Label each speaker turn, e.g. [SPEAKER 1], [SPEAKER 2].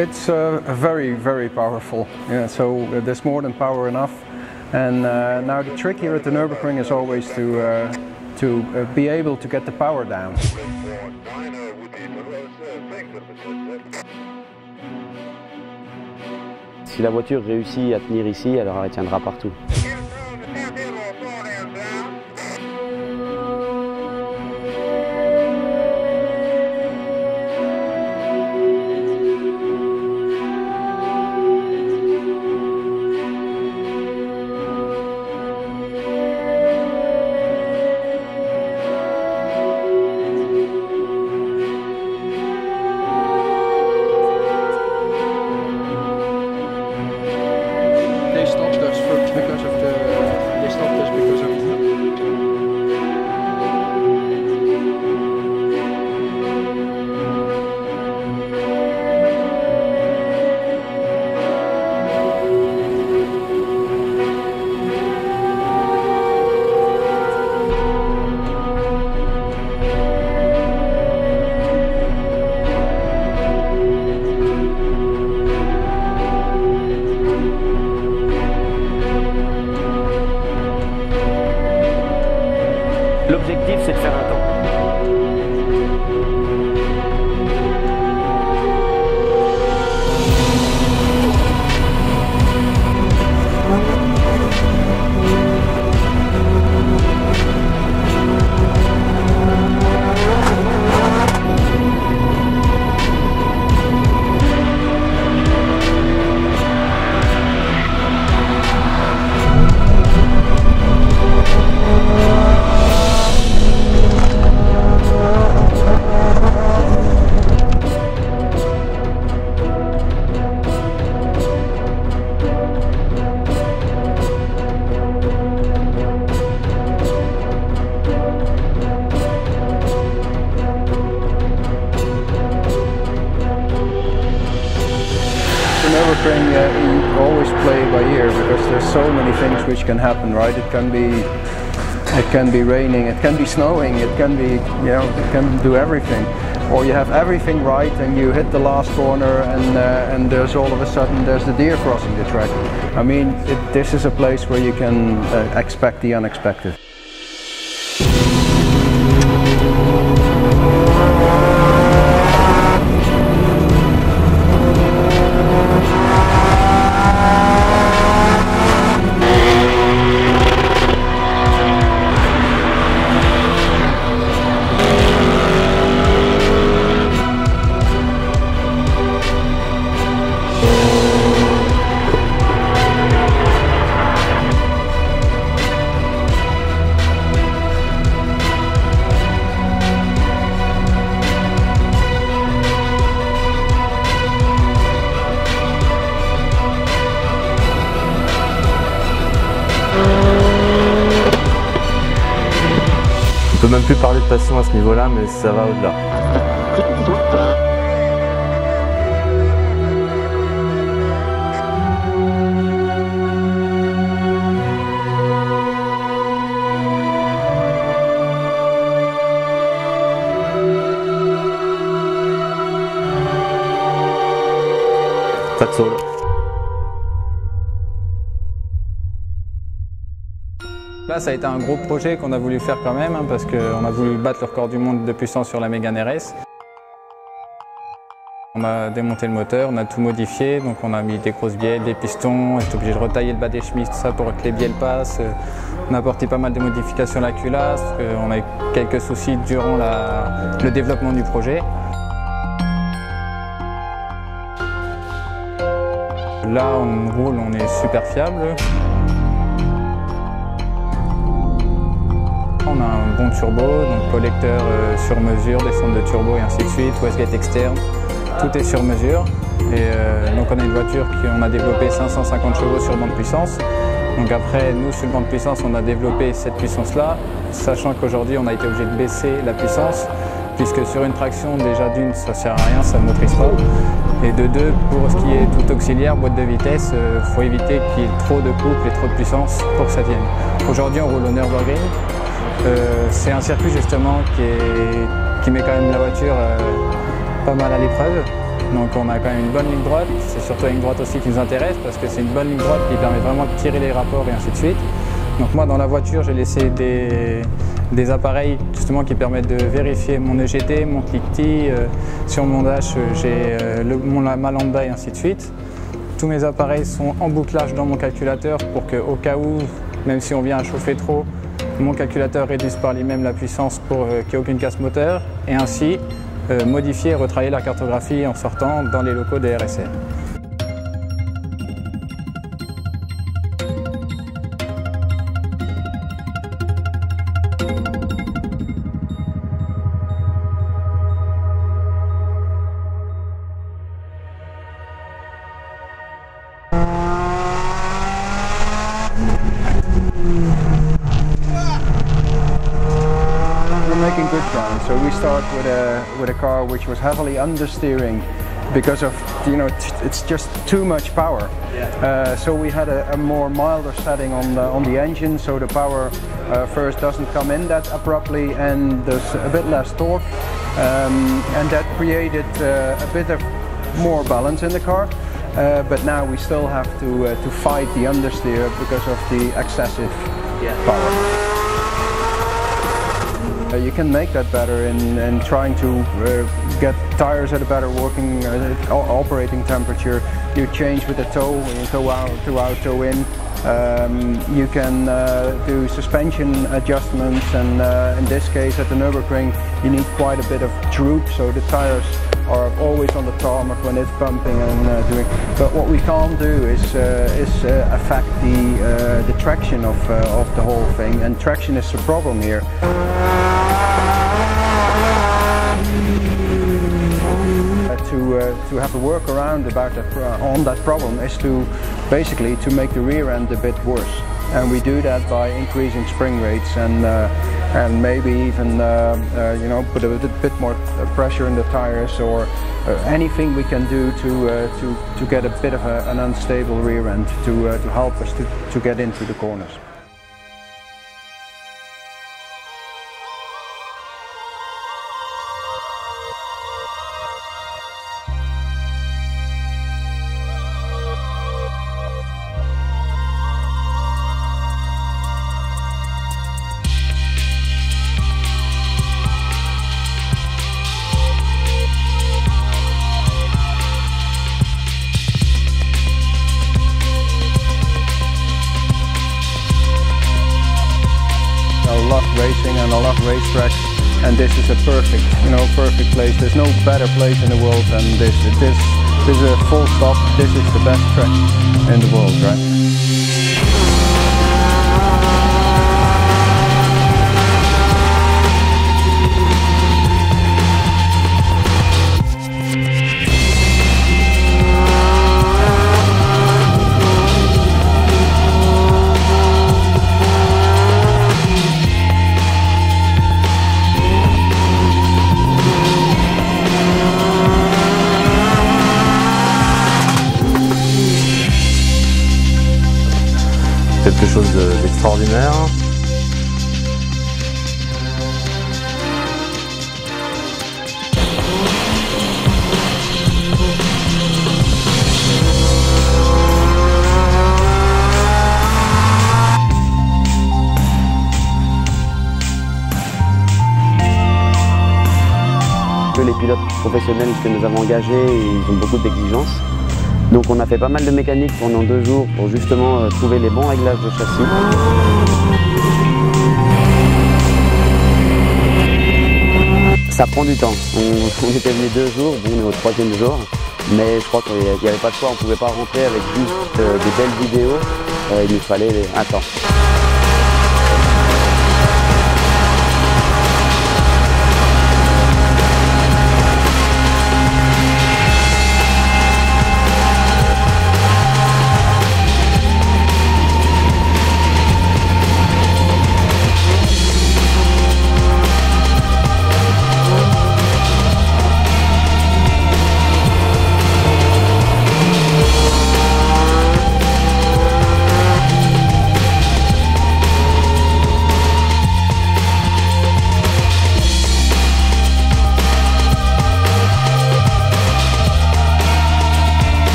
[SPEAKER 1] It's very, very powerful. Yeah, so there's more than power enough. And now the trick here at the Nürburgring is always to be able to get the power down.
[SPEAKER 2] Si la voiture réussit à tenir ici, alors elle tiendra partout. L'objectif, c'est de faire un temps.
[SPEAKER 1] Nürburgring, you always play by ear because there's so many things which can happen, right? It can be raining, it can be snowing, it can be, it can do everything. Or you have everything right and you hit the last corner and there's all of a sudden there's the deer crossing the track. I mean, this is a place where you can expect the unexpected.
[SPEAKER 3] On peut même plus parler de passion à ce niveau-là, mais ça va au-delà. That's all.
[SPEAKER 4] Là, ça a été un gros projet qu'on a voulu faire quand même, parce qu'on a voulu battre le record du monde de puissance sur la Mégane RS. On a démonté le moteur, on a tout modifié, donc on a mis des grosses bielles, des pistons, on est obligé de retailler le bas des chemises, tout ça pour que les bielles passent. On a apporté pas mal de modifications à la culasse, on a eu quelques soucis durant le développement du projet. Là, on roule, on est super fiable. On a un bon turbo, donc collecteur sur mesure, descente de turbo et ainsi de suite, wastegate externe, tout est sur mesure. Et donc on a une voiture on a développé 550 chevaux sur bande puissance. Donc après, nous sur le banc de puissance, on a développé cette puissance-là, sachant qu'aujourd'hui on a été obligé de baisser la puissance, puisque sur une traction, déjà d'une, ça ne sert à rien, ça ne motorise pas. Et de deux, pour ce qui est tout auxiliaire, boîte de vitesse, il faut éviter qu'il y ait trop de couple et trop de puissance pour que ça tienne. Aujourd'hui, on roule au Nürburgring. C'est un circuit justement qui met quand même la voiture pas mal à l'épreuve. Donc on a quand même une bonne ligne droite, c'est surtout une ligne droite aussi qui nous intéresse parce que c'est une bonne ligne droite qui permet vraiment de tirer les rapports et ainsi de suite. Donc moi dans la voiture j'ai laissé des appareils justement qui permettent de vérifier mon EGT, mon cliquetis, sur mon dash j'ai ma lambda et ainsi de suite. Tous mes appareils sont en bouclage dans mon calculateur pour qu'au cas où, même si on vient à chauffer trop, mon calculateur réduise par lui-même la puissance pour qu'il n'y ait aucune casse moteur et ainsi modifier et retravailler la cartographie en sortant dans les locaux des RSR.
[SPEAKER 1] We're making good ground. So we start with a car which was heavily understeering because of, you know, it's just too much power. So we had a more milder setting on the engine, so the power first doesn't come in that abruptly and there's a bit less torque, and that created a bit of more balance in the car. But now we still have to fight the understeer because of the excessive power. You can make that better in trying to get tires at a better working operating temperature. You change with the toe, you toe out, toe in. You can do suspension adjustments, and in this case at the Nürburgring you need quite a bit of droop, so the tires are always on the tarmac when it's bumping and doing. But what we can't do is affect the traction of the whole thing, and traction is the problem here. To have a workaround about on that problem is to basically to make the rear end a bit worse, and we do that by increasing spring rates and maybe even you know, put a bit more pressure in the tires, or anything we can do to get a bit of an unstable rear end to help us to get into the corners. I love racing and I love racetracks, and this is a perfect, you know, perfect place. There's no better place in the world than this. This is a full stop. This is the best track in the world, right?
[SPEAKER 3] Quelque chose d'extraordinaire.
[SPEAKER 2] Les pilotes professionnels que nous avons engagés, ils ont beaucoup d'exigences. Donc on a fait pas mal de mécanique pendant 2 jours pour justement trouver les bons réglages de châssis. Ça prend du temps. On était venus 2 jours, bon, on est au 3e jour, mais je crois qu'il n'y avait pas de choix, on ne pouvait pas rentrer avec juste des belles vidéos, il nous fallait un temps.